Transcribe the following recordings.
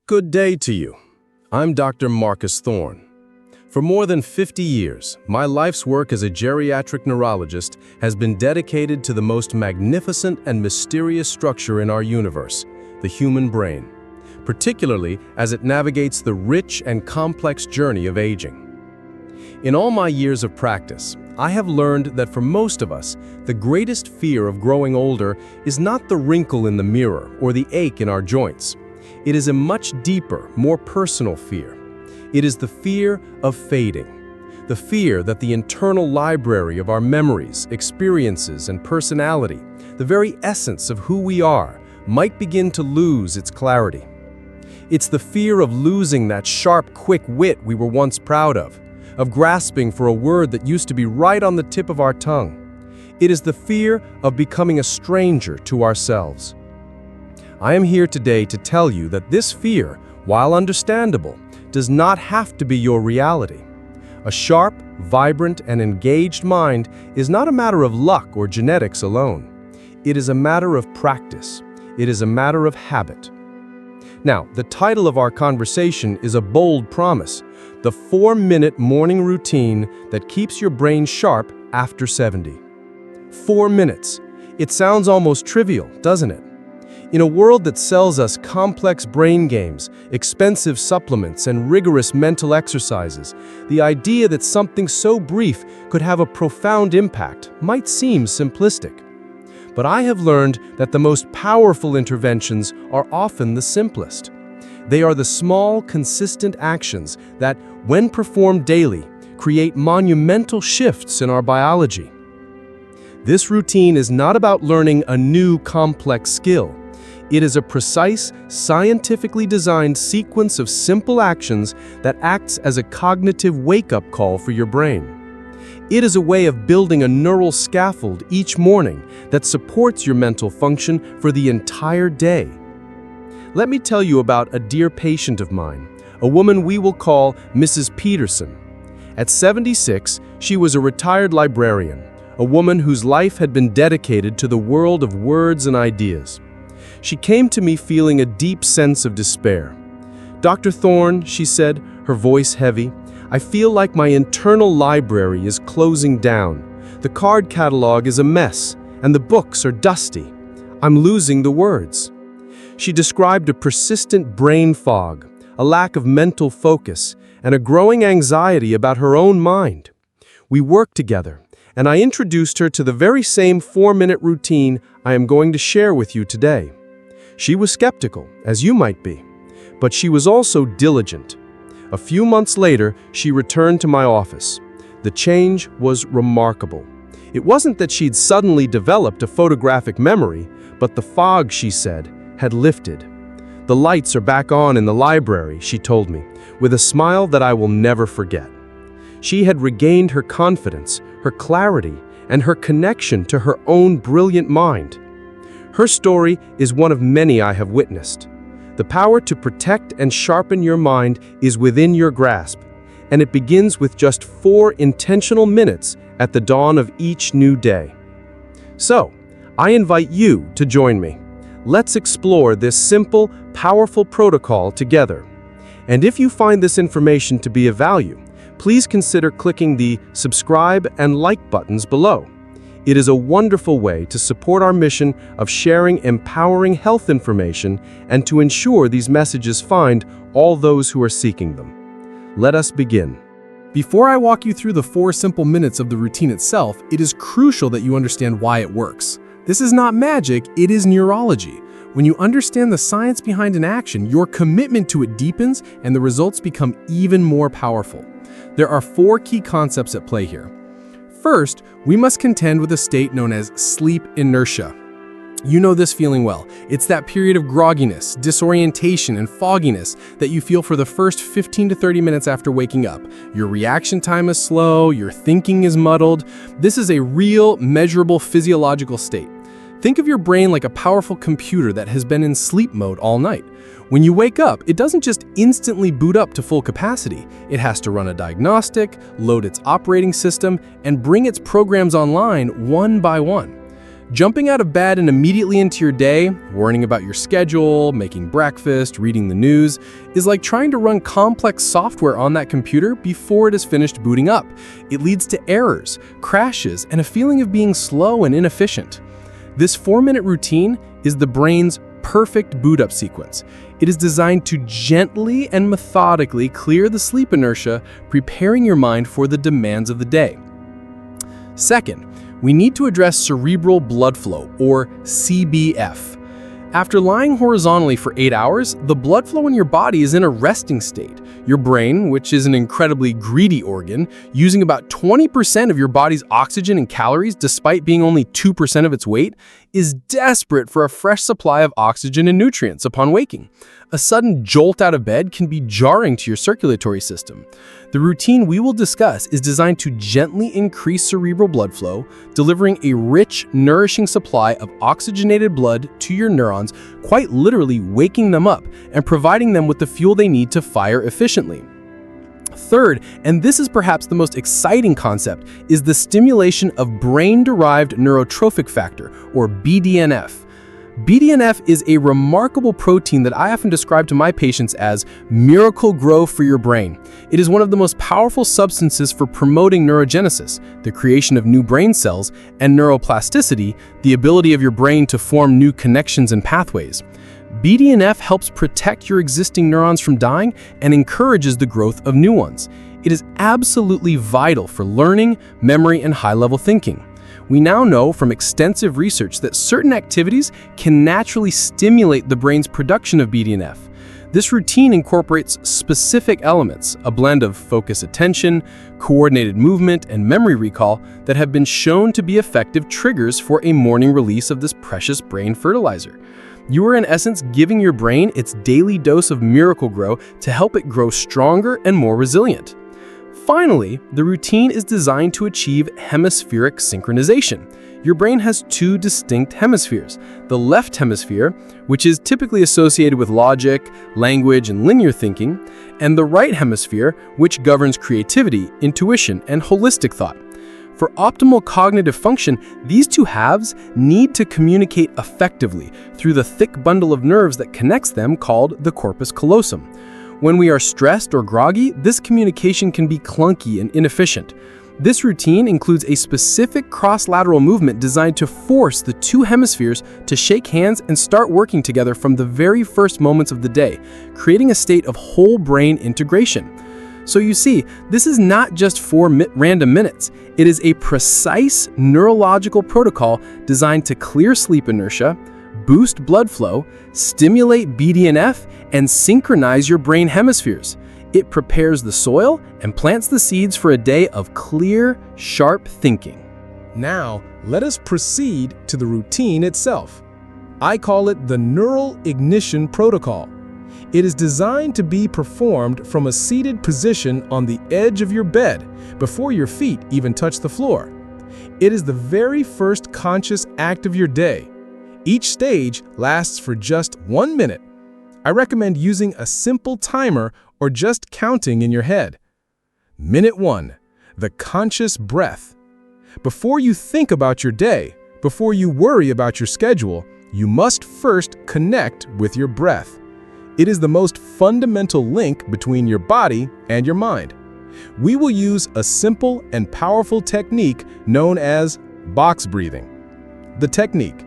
Good day to you. I'm Dr. Marcus Thorne. For more than 50 years, my life's work as a geriatric neurologist has been dedicated to the most magnificent and mysterious structure in our universe, the human brain, particularly as it navigates the rich and complex journey of aging. In all my years of practice, I have learned that for most of us, the greatest fear of growing older is not the wrinkle in the mirror or the ache in our joints. It is a much deeper, more personal fear. It is the fear of fading. The fear that the internal library of our memories, experiences, and personality, the very essence of who we are, might begin to lose its clarity. It's the fear of losing that sharp, quick wit we were once proud of grasping for a word that used to be right on the tip of our tongue. It is the fear of becoming a stranger to ourselves. I am here today to tell you that this fear, while understandable, does not have to be your reality. A sharp, vibrant, and engaged mind is not a matter of luck or genetics alone. It is a matter of practice. It is a matter of habit. Now, the title of our conversation is a bold promise: the 4-minute morning routine that keeps your brain sharp after 70. 4 minutes. It sounds almost trivial, doesn't it? In a world that sells us complex brain games, expensive supplements, and rigorous mental exercises, the idea that something so brief could have a profound impact might seem simplistic. But I have learned that the most powerful interventions are often the simplest. They are the small, consistent actions that, when performed daily, create monumental shifts in our biology. This routine is not about learning a new, complex skill. It is a precise, scientifically designed sequence of simple actions that acts as a cognitive wake-up call for your brain. It is a way of building a neural scaffold each morning that supports your mental function for the entire day. Let me tell you about a dear patient of mine, a woman we will call Mrs. Peterson. At 76, she was a retired librarian, a woman whose life had been dedicated to the world of words and ideas. She came to me feeling a deep sense of despair. "Dr. Thorne," she said, her voice heavy, "I feel like my internal library is closing down. The card catalog is a mess, and the books are dusty. I'm losing the words." She described a persistent brain fog, a lack of mental focus, and a growing anxiety about her own mind. We worked together, and I introduced her to the very same 4-minute routine I am going to share with you today. She was skeptical, as you might be, but she was also diligent. A few months later, she returned to my office. The change was remarkable. It wasn't that she'd suddenly developed a photographic memory, but the fog, she said, had lifted. "The lights are back on in the library," she told me, with a smile that I will never forget. She had regained her confidence, her clarity, and her connection to her own brilliant mind. Her story is one of many I have witnessed. The power to protect and sharpen your mind is within your grasp, and it begins with just 4 intentional minutes at the dawn of each new day. So, I invite you to join me. Let's explore this simple, powerful protocol together. And if you find this information to be of value, please consider clicking the subscribe and like buttons below. It is a wonderful way to support our mission of sharing empowering health information and to ensure these messages find all those who are seeking them. Let us begin. Before I walk you through the 4 simple minutes of the routine itself, it is crucial that you understand why it works. This is not magic, it is neurology. When you understand the science behind an action, your commitment to it deepens and the results become even more powerful. There are 4 key concepts at play here. First, we must contend with a state known as sleep inertia. You know this feeling well. It's that period of grogginess, disorientation, and fogginess that you feel for the first 15 to 30 minutes after waking up. Your reaction time is slow, your thinking is muddled. This is a real, measurable physiological state. Think of your brain like a powerful computer that has been in sleep mode all night. When you wake up, it doesn't just instantly boot up to full capacity. It has to run a diagnostic, load its operating system, and bring its programs online one by one. Jumping out of bed and immediately into your day, worrying about your schedule, making breakfast, reading the news, is like trying to run complex software on that computer before it is finished booting up. It leads to errors, crashes, and a feeling of being slow and inefficient. This 4-minute routine is the brain's perfect boot-up sequence. It is designed to gently and methodically clear the sleep inertia, preparing your mind for the demands of the day. Second, we need to address cerebral blood flow, or CBF. After lying horizontally for 8 hours, the blood flow in your body is in a resting state. Your brain, which is an incredibly greedy organ, using about 20% of your body's oxygen and calories despite being only 2% of its weight, is desperate for a fresh supply of oxygen and nutrients upon waking. A sudden jolt out of bed can be jarring to your circulatory system. The routine we will discuss is designed to gently increase cerebral blood flow, delivering a rich, nourishing supply of oxygenated blood to your neurons, quite literally waking them up and providing them with the fuel they need to fire efficiently. Third, and this is perhaps the most exciting concept, is the stimulation of brain-derived neurotrophic factor, or BDNF. BDNF is a remarkable protein that I often describe to my patients as miracle grow for your brain. It is one of the most powerful substances for promoting neurogenesis, the creation of new brain cells, and neuroplasticity, the ability of your brain to form new connections and pathways. BDNF helps protect your existing neurons from dying and encourages the growth of new ones. It is absolutely vital for learning, memory, and high-level thinking. We now know from extensive research that certain activities can naturally stimulate the brain's production of BDNF. This routine incorporates specific elements, a blend of focused attention, coordinated movement, and memory recall that have been shown to be effective triggers for a morning release of this precious brain fertilizer. You are in essence giving your brain its daily dose of Miracle-Gro to help it grow stronger and more resilient. Finally, the routine is designed to achieve hemispheric synchronization. Your brain has two distinct hemispheres. The left hemisphere, which is typically associated with logic, language, and linear thinking, and the right hemisphere, which governs creativity, intuition, and holistic thought. For optimal cognitive function, these two halves need to communicate effectively through the thick bundle of nerves that connects them called the corpus callosum. When we are stressed or groggy, this communication can be clunky and inefficient. This routine includes a specific cross-lateral movement designed to force the two hemispheres to shake hands and start working together from the very first moments of the day, creating a state of whole brain integration. So you see, this is not just 4 random minutes. It is a precise neurological protocol designed to clear sleep inertia, boost blood flow, stimulate BDNF, and synchronize your brain hemispheres. It prepares the soil and plants the seeds for a day of clear, sharp thinking. Now, let us proceed to the routine itself. I call it the Neural Ignition Protocol. It is designed to be performed from a seated position on the edge of your bed, before your feet even touch the floor. It is the very first conscious act of your day. Each stage lasts for just 1 minute. I recommend using a simple timer or just counting in your head. Minute 1, the conscious breath. Before you think about your day, before you worry about your schedule, you must first connect with your breath. It is the most fundamental link between your body and your mind. We will use a simple and powerful technique known as box breathing. The technique: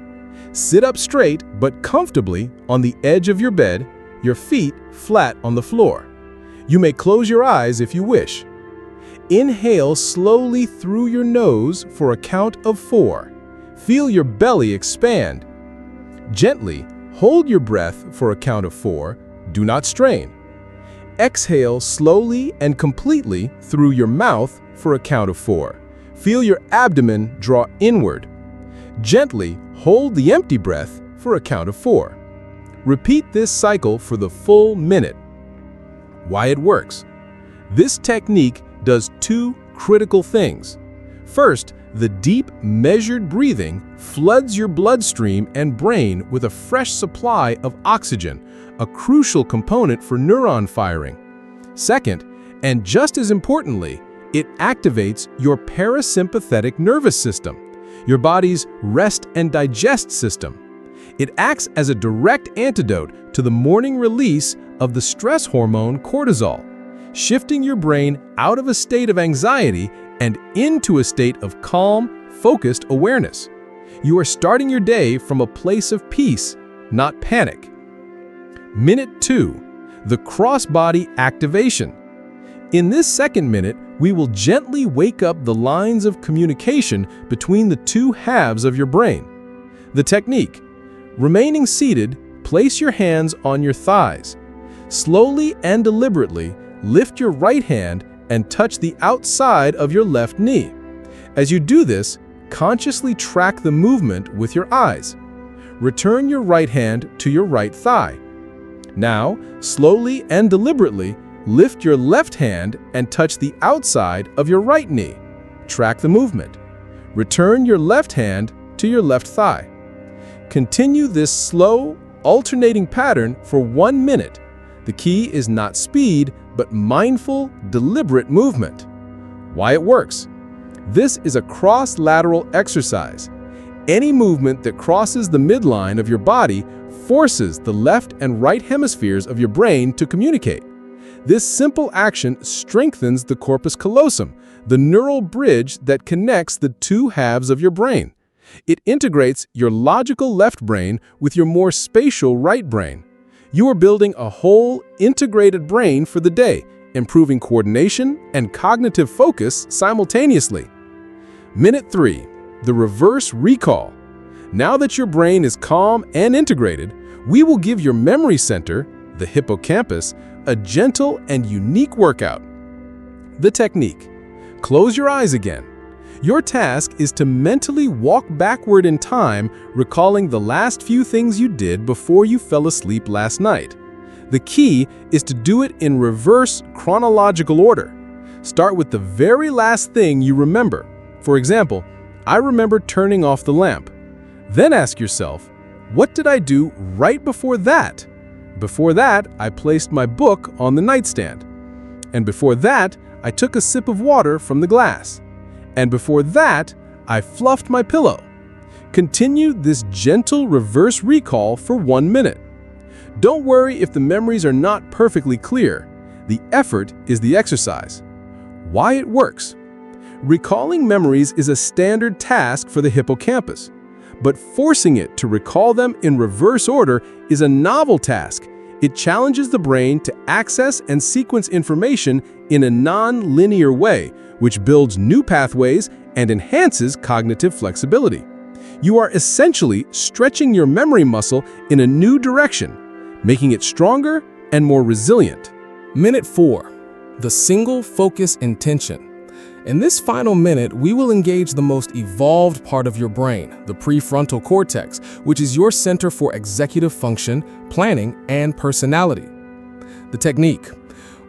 sit up straight but comfortably on the edge of your bed, your feet flat on the floor. You may close your eyes if you wish. Inhale slowly through your nose for a count of 4. Feel your belly expand. Gently hold your breath for a count of 4. Do not strain. Exhale slowly and completely through your mouth for a count of 4. Feel your abdomen draw inward. Gently hold the empty breath for a count of 4. Repeat this cycle for the full minute. Why it works? This technique does 2 critical things. First, the deep, measured breathing floods your bloodstream and brain with a fresh supply of oxygen, a crucial component for neuron firing. Second, and just as importantly, it activates your parasympathetic nervous system. your body's rest and digest system. It acts as a direct antidote to the morning release of the stress hormone cortisol, shifting your brain out of a state of anxiety and into a state of calm, focused awareness. You are starting your day from a place of peace, not panic. Minute 2. The cross-body activation. In this second minute, we will gently wake up the lines of communication between the two halves of your brain. The technique: remaining seated, place your hands on your thighs. Slowly and deliberately, lift your right hand and touch the outside of your left knee. As you do this, consciously track the movement with your eyes. Return your right hand to your right thigh. Now, slowly and deliberately, lift your left hand and touch the outside of your right knee. Track the movement. Return your left hand to your left thigh. Continue this slow, alternating pattern for 1 minute. The key is not speed, but mindful, deliberate movement. Why it works? This is a cross-lateral exercise. Any movement that crosses the midline of your body forces the left and right hemispheres of your brain to communicate. This simple action strengthens the corpus callosum, the neural bridge that connects the two halves of your brain. It integrates your logical left brain with your more spatial right brain. You are building a whole, integrated brain for the day, improving coordination and cognitive focus simultaneously. Minute 3. The reverse recall. Now that your brain is calm and integrated, we will give your memory center, the hippocampus, a gentle and unique workout. The technique: close your eyes again. Your task is to mentally walk backward in time, recalling the last few things you did before you fell asleep last night. The key is to do it in reverse chronological order. Start with the very last thing you remember. For example, I remember turning off the lamp. Then ask yourself, what did I do right before that? Before that, I placed my book on the nightstand. And before that, I took a sip of water from the glass. And before that, I fluffed my pillow. Continue this gentle reverse recall for 1 minute. Don't worry if the memories are not perfectly clear. The effort is the exercise. Why it works? Recalling memories is a standard task for the hippocampus, but forcing it to recall them in reverse order is a novel task. It challenges the brain to access and sequence information in a non-linear way, which builds new pathways and enhances cognitive flexibility. You are essentially stretching your memory muscle in a new direction, making it stronger and more resilient. Minute 4. The single focus intention. In this final minute, we will engage the most evolved part of your brain, the prefrontal cortex, which is your center for executive function, planning, and personality. The technique: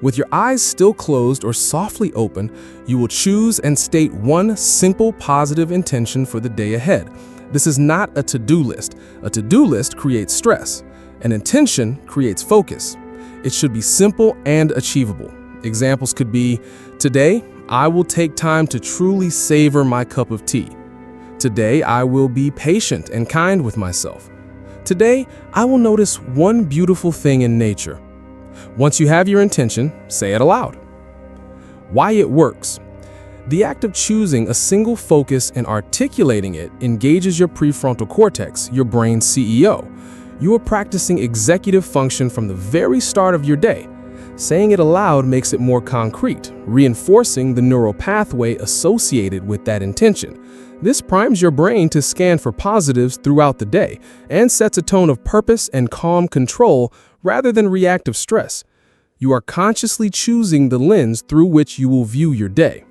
with your eyes still closed or softly open, you will choose and state one simple positive intention for the day ahead. This is not a to-do list. A to-do list creates stress. An intention creates focus. It should be simple and achievable. Examples could be, today, I will take time to truly savor my cup of tea. Today, I will be patient and kind with myself. Today, I will notice one beautiful thing in nature. Once you have your intention, say it aloud. Why it works. The act of choosing a single focus and articulating it engages your prefrontal cortex, your brain's CEO. You are practicing executive function from the very start of your day. Saying it aloud makes it more concrete, reinforcing the neural pathway associated with that intention. This primes your brain to scan for positives throughout the day and sets a tone of purpose and calm control rather than reactive stress. You are consciously choosing the lens through which you will view your day.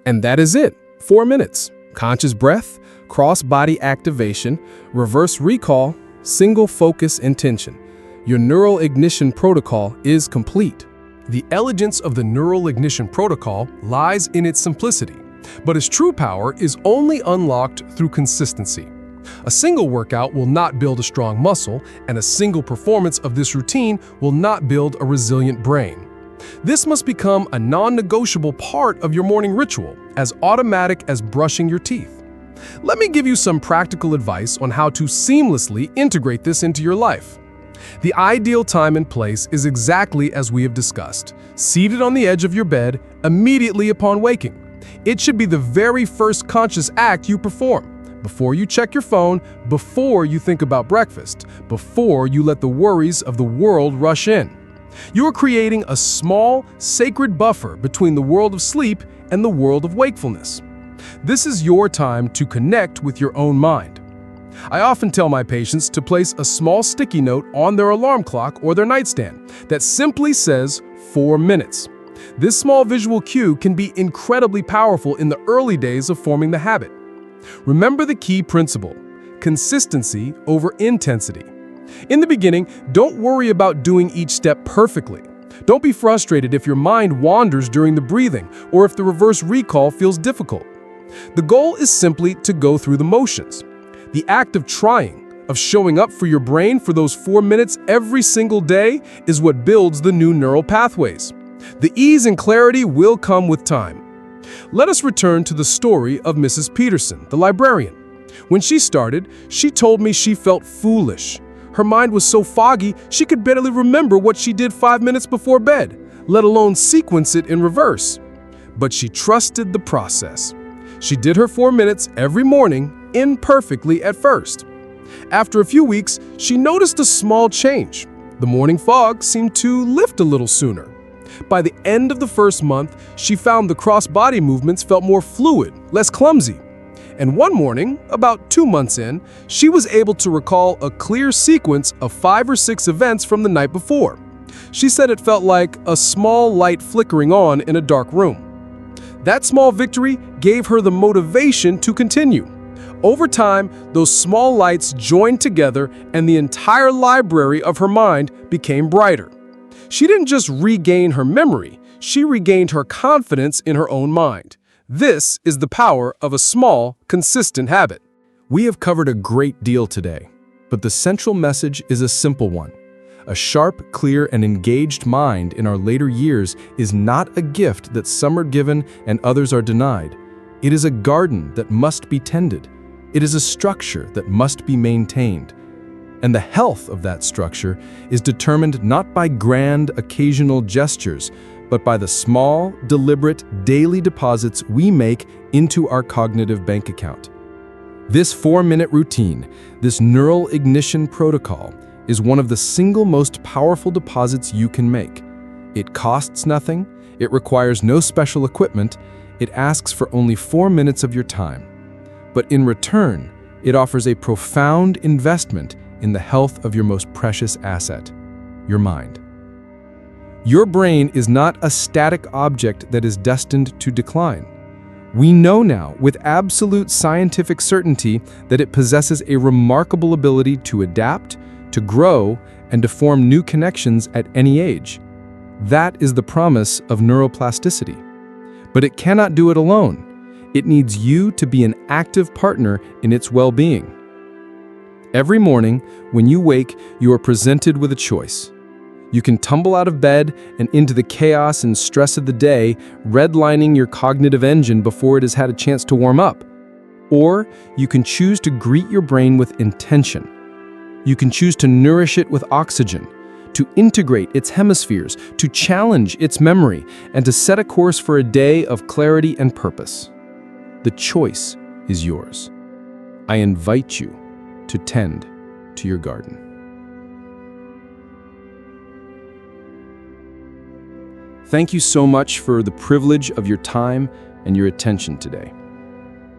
And that is it. 4 minutes. Conscious breath, cross-body activation, reverse recall, single focus intention. Your neural ignition protocol is complete. The elegance of the neural ignition protocol lies in its simplicity, but its true power is only unlocked through consistency. A single workout will not build a strong muscle, and a single performance of this routine will not build a resilient brain. This must become a non-negotiable part of your morning ritual, as automatic as brushing your teeth. Let me give you some practical advice on how to seamlessly integrate this into your life. The ideal time and place is exactly as we have discussed, seated on the edge of your bed immediately upon waking. It should be the very first conscious act you perform, before you check your phone, before you think about breakfast, before you let the worries of the world rush in. You are creating a small, sacred buffer between the world of sleep and the world of wakefulness. This is your time to connect with your own mind. I often tell my patients to place a small sticky note on their alarm clock or their nightstand that simply says 4 minutes. This small visual cue can be incredibly powerful in the early days of forming the habit. Remember the key principle: consistency over intensity. In the beginning, don't worry about doing each step perfectly. Don't be frustrated if your mind wanders during the breathing or if the reverse recall feels difficult. The goal is simply to go through the motions. The act of trying, of showing up for your brain for those 4 minutes every single day is what builds the new neural pathways. The ease and clarity will come with time. Let us return to the story of Mrs. Peterson, the librarian. When she started, she told me she felt foolish. Her mind was so foggy, she could barely remember what she did 5 minutes before bed, let alone sequence it in reverse. But she trusted the process. She did her 4 minutes every morning, imperfectly at first. After a few weeks, she noticed a small change. The morning fog seemed to lift a little sooner. By the end of the first month, she found the cross-body movements felt more fluid, less clumsy. And one morning, about 2 months in, she was able to recall a clear sequence of 5 or 6 events from the night before. She said it felt like a small light flickering on in a dark room. That small victory gave her the motivation to continue. Over time, those small lights joined together and the entire library of her mind became brighter. She didn't just regain her memory, she regained her confidence in her own mind. This is the power of a small, consistent habit. We have covered a great deal today, but the central message is a simple one. A sharp, clear, and engaged mind in our later years is not a gift that some are given and others are denied. It is a garden that must be tended. It is a structure that must be maintained. And the health of that structure is determined not by grand, occasional gestures, but by the small, deliberate, daily deposits we make into our cognitive bank account. This 4-minute routine, this neural ignition protocol, is one of the single most powerful deposits you can make. It costs nothing, it requires no special equipment, it asks for only 4 minutes of your time. But in return, it offers a profound investment in the health of your most precious asset, your mind. Your brain is not a static object that is destined to decline. We know now with absolute scientific certainty that it possesses a remarkable ability to adapt, to grow, and to form new connections at any age. That is the promise of neuroplasticity. But it cannot do it alone. It needs you to be an active partner in its well-being. Every morning, when you wake, you are presented with a choice. You can tumble out of bed and into the chaos and stress of the day, redlining your cognitive engine before it has had a chance to warm up. Or you can choose to greet your brain with intention. You can choose to nourish it with oxygen, to integrate its hemispheres, to challenge its memory, and to set a course for a day of clarity and purpose. The choice is yours. I invite you to tend to your garden. Thank you so much for the privilege of your time and your attention today.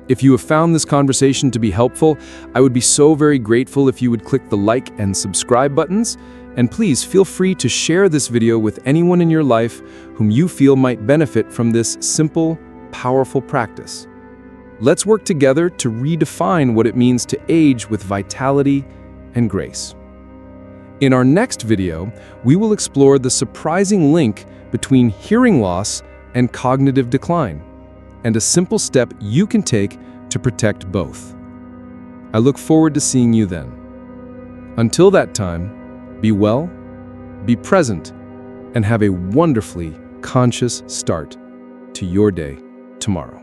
If you have found this conversation to be helpful, I would be so very grateful if you would click the like and subscribe buttons, and please feel free to share this video with anyone in your life whom you feel might benefit from this simple, powerful practice. Let's work together to redefine what it means to age with vitality and grace. In our next video, we will explore the surprising link between hearing loss and cognitive decline, and a simple step you can take to protect both. I look forward to seeing you then. Until that time, be well, be present, and have a wonderfully conscious start to your day tomorrow.